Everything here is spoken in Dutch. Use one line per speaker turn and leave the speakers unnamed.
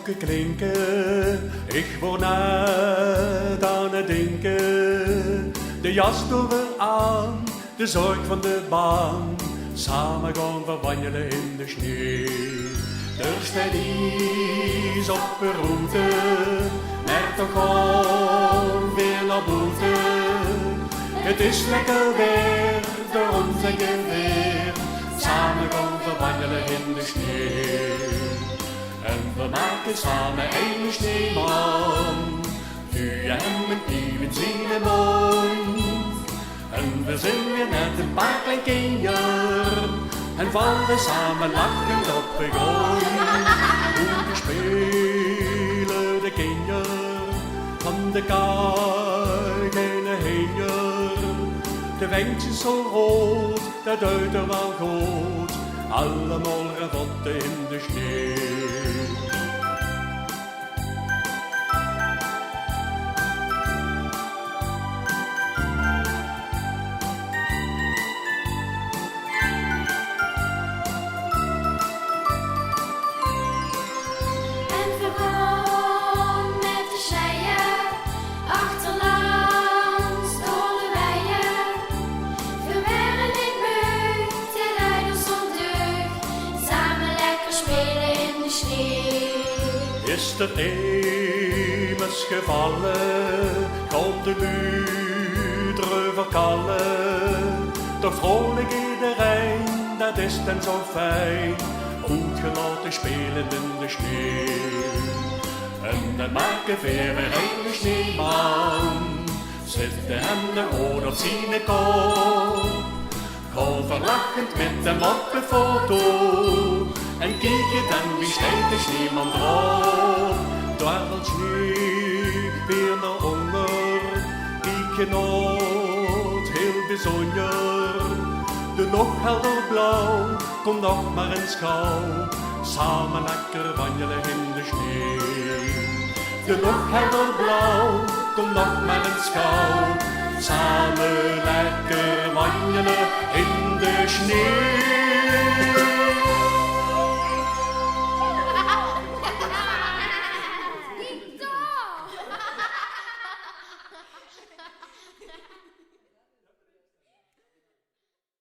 klokken klinken, ik word net aan het denken. De jas doen we aan, de zorg van de baan, samen gaan we wandelen in de sneeuw. Er staat iets op de route, maar toch gewoon weer naar buiten. Het is lekker weer, daarom zeg ik weer, samen gaan we wandelen in de sneeuw. En we maken samen een sneeuwman, u en mijn kieven zien hem mond. En we zijn weer net een paar klein kinderen, en vallen samen lachend op de grond. Hoe spelen de kinderen van de kaagene heen. De wenkjes zo rood, dat uit er wel goed, allemaal ravotten in de sneeuw. Is er immers gevallen, komt de buurt verkallen. Toch vrolijk iedereen, dat is dan zo fijn, goed gelaten spelen in de sneeuw. En dan maken we weer een sneeuwman, zitten hem de oor op zijn kop. Gewoon verlachend met hem op de foto, en kijk je dan wie steekt de sneeuwman erop. Dwarrelt sneeuw weer naar onder, kijk je nooit heel bijzonder. De nog helder blauw, kom nog maar eens gauw, samen lekker wandelen in de sneeuw. De nog helder blauw, kom nog maar eens gauw, samen lekker wandelen in de sneeuw.